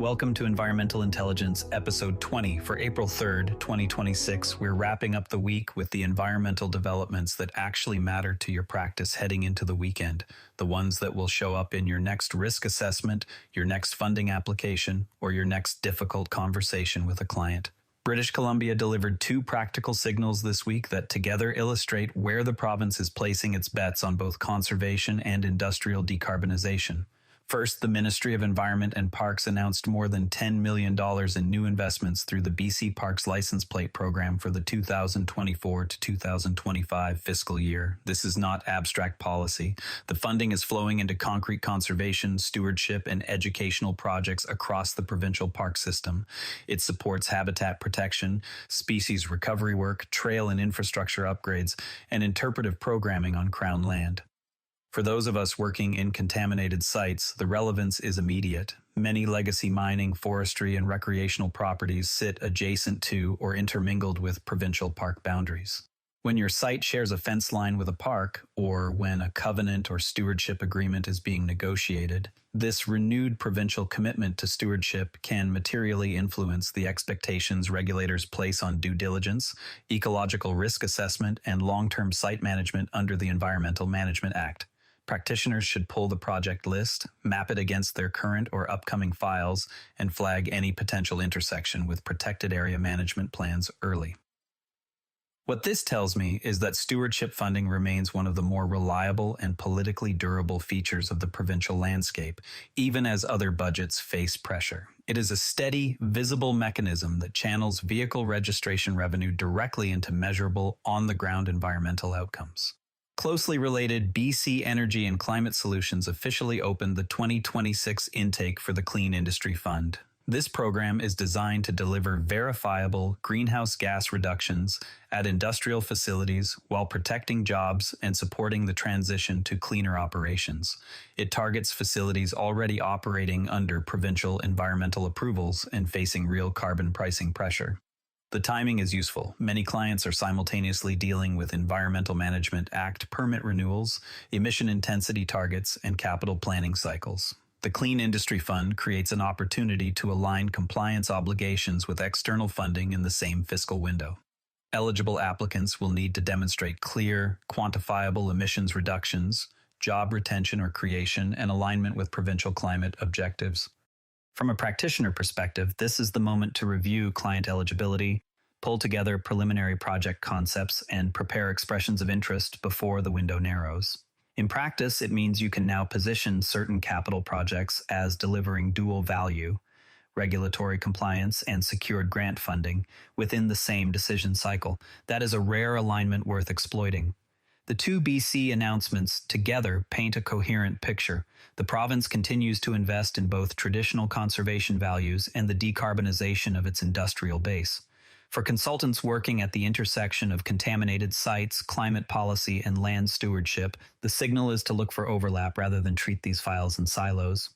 Welcome to Environmental Intelligence, Episode 20 for April 3rd, 2026. We're wrapping up the week with the environmental developments that actually matter to your practice heading into the weekend, the ones that will show up in your next risk assessment, your next funding application, or your next difficult conversation with a client. British Columbia delivered two practical signals this week that together illustrate where the province is placing its bets on both conservation and industrial decarbonization. First, the Ministry of Environment and Parks announced more than $10 million in new investments through the BC Parks License Plate Program for the 2024 to 2025 fiscal year. This is not abstract policy. The funding is flowing into concrete conservation, stewardship, and educational projects across the provincial park system. It supports habitat protection, species recovery work, trail and infrastructure upgrades, and interpretive programming on Crown land. For those of us working in contaminated sites, the relevance is immediate. Many legacy mining, forestry, and recreational properties sit adjacent to or intermingled with provincial park boundaries. When your site shares a fence line with a park, or when a covenant or stewardship agreement is being negotiated, this renewed provincial commitment to stewardship can materially influence the expectations regulators place on due diligence, ecological risk assessment, and long-term site management under the Environmental Management Act. Practitioners should pull the project list, map it against their current or upcoming files, and flag any potential intersection with protected area management plans early. What this tells me is that stewardship funding remains one of the more reliable and politically durable features of the provincial landscape, even as other budgets face pressure. It is a steady, visible mechanism that channels vehicle registration revenue directly into measurable, on-the-ground environmental outcomes. Closely related, BC Energy and Climate Solutions officially opened the 2026 intake for the Clean Industry Fund. This program is designed to deliver verifiable greenhouse gas reductions at industrial facilities while protecting jobs and supporting the transition to cleaner operations. It targets facilities already operating under provincial environmental approvals and facing real carbon pricing pressure. The timing is useful. Many clients are simultaneously dealing with Environmental Management Act permit renewals, emission intensity targets, and capital planning cycles. The Clean Industry Fund creates an opportunity to align compliance obligations with external funding in the same fiscal window. Eligible applicants will need to demonstrate clear, quantifiable emissions reductions, job retention or creation, and alignment with provincial climate objectives. From a practitioner perspective, this is the moment to review client eligibility, pull together preliminary project concepts, and prepare expressions of interest before the window narrows. In practice, it means you can now position certain capital projects as delivering dual value, regulatory compliance, and secured grant funding within the same decision cycle. That is a rare alignment worth exploiting. The two BC announcements together paint a coherent picture. The province continues to invest in both traditional conservation values and the decarbonization of its industrial base. For consultants working at the intersection of contaminated sites, climate policy, and land stewardship, the signal is to look for overlap rather than treat these files in silos.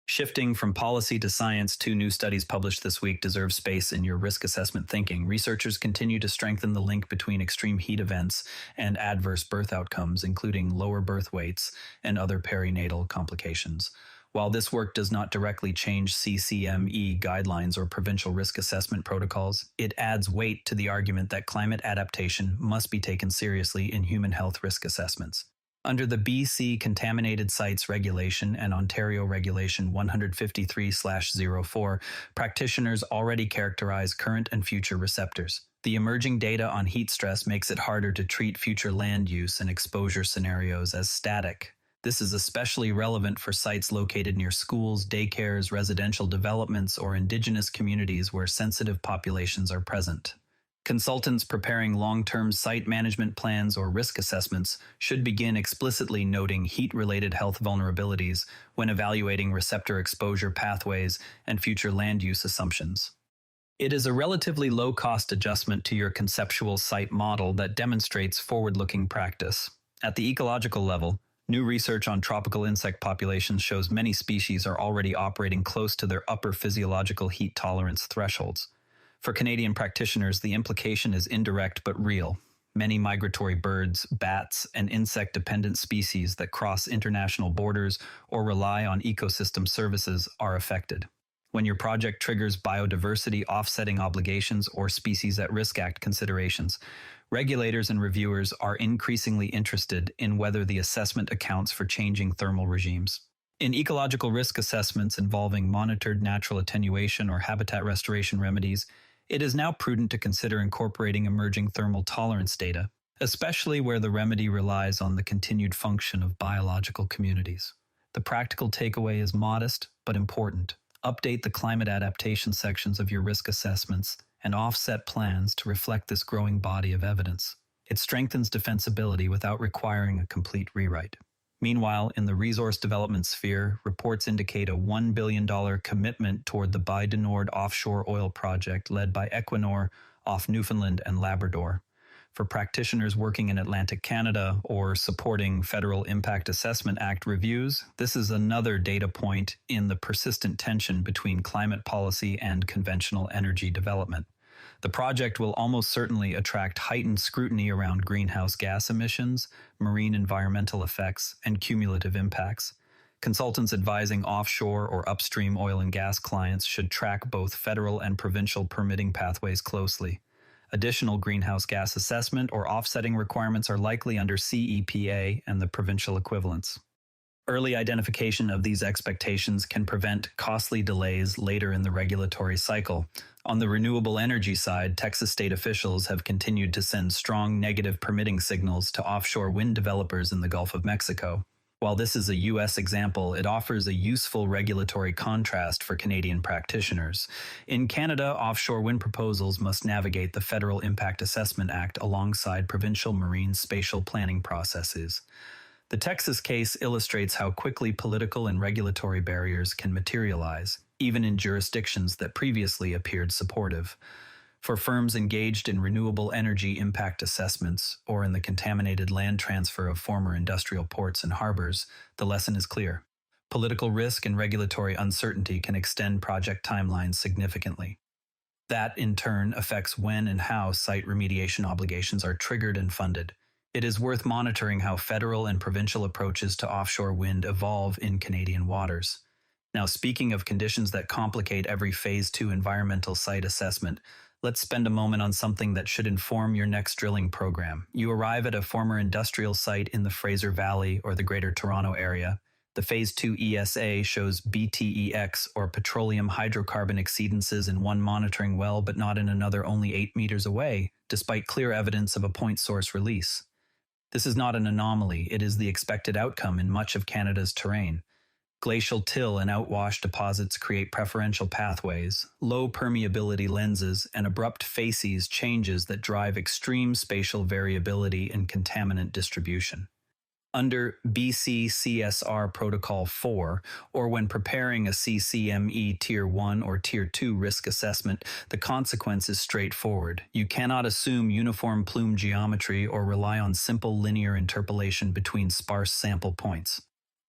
Shifting from policy to science, two new studies published this week deserve space in your risk assessment thinking. Researchers continue to strengthen the link between extreme heat events and adverse birth outcomes, including lower birth weights and other perinatal complications. While this work does not directly change CCME guidelines or provincial risk assessment protocols, it adds weight to the argument that climate adaptation must be taken seriously in human health risk assessments. Under the BC Contaminated Sites Regulation and Ontario Regulation 153/04, practitioners already characterize current and future receptors. The emerging data on heat stress makes it harder to treat future land use and exposure scenarios as static. This is especially relevant for sites located near schools, daycares, residential developments, or Indigenous communities where sensitive populations are present. Consultants preparing long-term site management plans or risk assessments should begin explicitly noting heat-related health vulnerabilities when evaluating receptor exposure pathways and future land use assumptions. It is a relatively low-cost adjustment to your conceptual site model that demonstrates forward-looking practice. At the ecological level, new research on tropical insect populations shows many species are already operating close to their upper physiological heat tolerance thresholds. For Canadian practitioners, the implication is indirect but real. Many migratory birds, bats, and insect-dependent species that cross international borders or rely on ecosystem services are affected. When your project triggers biodiversity offsetting obligations or Species at Risk Act considerations, regulators and reviewers are increasingly interested in whether the assessment accounts for changing thermal regimes. In ecological risk assessments involving monitored natural attenuation or habitat restoration remedies, it is now prudent to consider incorporating emerging thermal tolerance data, especially where the remedy relies on the continued function of biological communities. The practical takeaway is modest but important. Update the climate adaptation sections of your risk assessments and offset plans to reflect this growing body of evidence. It strengthens defensibility without requiring a complete rewrite. Meanwhile, in the resource development sphere, reports indicate a $1 billion commitment toward the Bay du Nord offshore oil project led by Equinor off Newfoundland and Labrador. For practitioners working in Atlantic Canada or supporting Federal Impact Assessment Act reviews, this is another data point in the persistent tension between climate policy and conventional energy development. The project will almost certainly attract heightened scrutiny around greenhouse gas emissions, marine environmental effects, and cumulative impacts. Consultants advising offshore or upstream oil and gas clients should track both federal and provincial permitting pathways closely. Additional greenhouse gas assessment or offsetting requirements are likely under CEPA and the provincial equivalents. Early identification of these expectations can prevent costly delays later in the regulatory cycle. On the renewable energy side, Texas state officials have continued to send strong negative permitting signals to offshore wind developers in the Gulf of Mexico. While this is a U.S. example, it offers a useful regulatory contrast for Canadian practitioners. In Canada, offshore wind proposals must navigate the Federal Impact Assessment Act alongside provincial marine spatial planning processes. The Texas case illustrates how quickly political and regulatory barriers can materialize, even in jurisdictions that previously appeared supportive. For firms engaged in renewable energy impact assessments or in the contaminated land transfer of former industrial ports and harbors, the lesson is clear. Political risk and regulatory uncertainty can extend project timelines significantly. That, in turn, affects when and how site remediation obligations are triggered and funded. It is worth monitoring how federal and provincial approaches to offshore wind evolve in Canadian waters. Now, speaking of conditions that complicate every Phase 2 environmental site assessment, let's spend a moment on something that should inform your next drilling program. You arrive at a former industrial site in the Fraser Valley or the Greater Toronto Area. The Phase 2 ESA shows BTEX, or petroleum hydrocarbon exceedances, in one monitoring well but not in another only 8 meters away, despite clear evidence of a point source release. This is not an anomaly, it is the expected outcome in much of Canada's terrain. Glacial till and outwash deposits create preferential pathways, low permeability lenses, and abrupt facies changes that drive extreme spatial variability in contaminant distribution. Under BC CSR Protocol 4, or when preparing a CCME Tier 1 or Tier 2 risk assessment, the consequence is straightforward. You cannot assume uniform plume geometry or rely on simple linear interpolation between sparse sample points.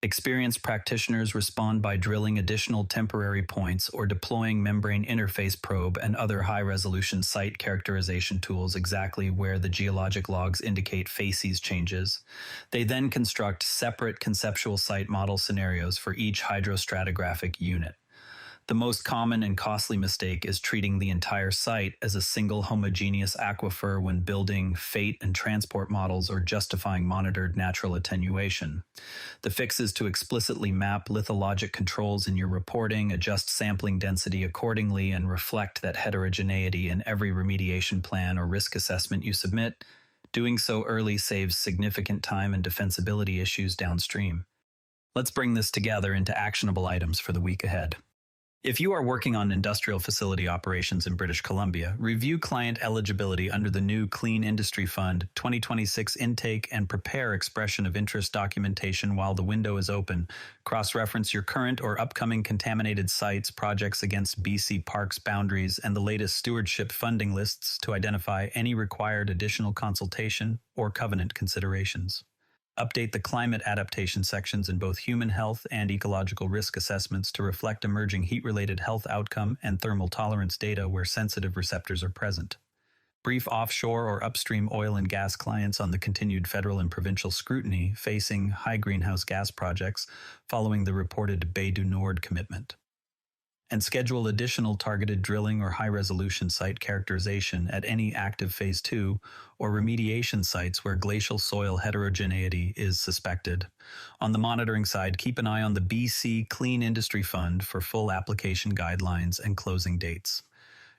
Experienced practitioners respond by drilling additional temporary points or deploying membrane interface probe and other high-resolution site characterization tools exactly where the geologic logs indicate facies changes. They then construct separate conceptual site model scenarios for each hydrostratigraphic unit. The most common and costly mistake is treating the entire site as a single homogeneous aquifer when building fate and transport models or justifying monitored natural attenuation. The fix is to explicitly map lithologic controls in your reporting, adjust sampling density accordingly, and reflect that heterogeneity in every remediation plan or risk assessment you submit. Doing so early saves significant time and defensibility issues downstream. Let's bring this together into actionable items for the week ahead. If you are working on industrial facility operations in British Columbia, review client eligibility under the new Clean Industry Fund 2026 intake and prepare expression of interest documentation while the window is open. Cross-reference your current or upcoming contaminated sites, projects against BC Parks boundaries, and the latest stewardship funding lists to identify any required additional consultation or covenant considerations. Update the climate adaptation sections in both human health and ecological risk assessments to reflect emerging heat-related health outcome and thermal tolerance data where sensitive receptors are present. Brief offshore or upstream oil and gas clients on the continued federal and provincial scrutiny facing high greenhouse gas projects following the reported Bay du Nord commitment. and schedule additional targeted drilling or high-resolution site characterization at any active Phase 2 or remediation sites where glacial soil heterogeneity is suspected. On the monitoring side, keep an eye on the BC Clean Industry Fund for full application guidelines and closing dates.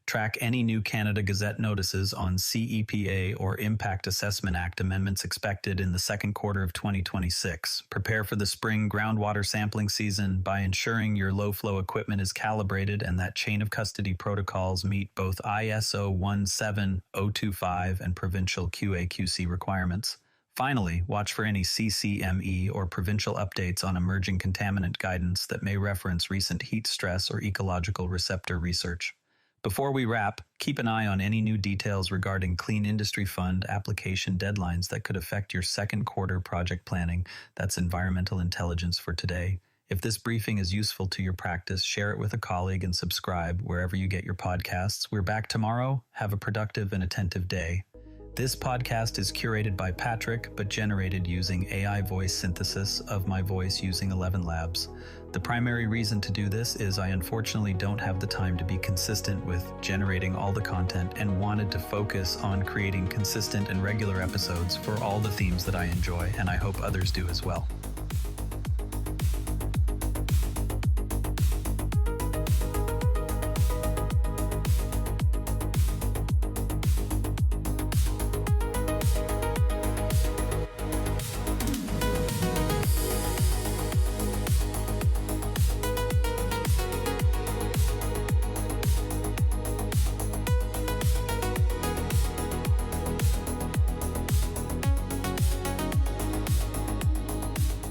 Track any new Canada Gazette notices on CEPA or Impact Assessment Act amendments expected in the second quarter of 2026. Prepare for the spring groundwater sampling season by ensuring your low-flow equipment is calibrated and that chain of custody protocols meet both ISO 17025 and provincial QA/QC requirements. Finally, watch for any CCME or provincial updates on emerging contaminant guidance that may reference recent heat stress or ecological receptor research. Before we wrap, keep an eye on any new details regarding Clean Industry Fund application deadlines that could affect your second quarter project planning. That's environmental intelligence for today. If this briefing is useful to your practice, share it with a colleague and subscribe wherever you get your podcasts. We're back tomorrow. Have a productive and attentive day. This podcast is curated by Patrick, but generated using AI voice synthesis of my voice using ElevenLabs. The primary reason to do this is I unfortunately don't have the time to be consistent with generating all the content and wanted to focus on creating consistent and regular episodes for all the themes that I enjoy, and I hope others do as well.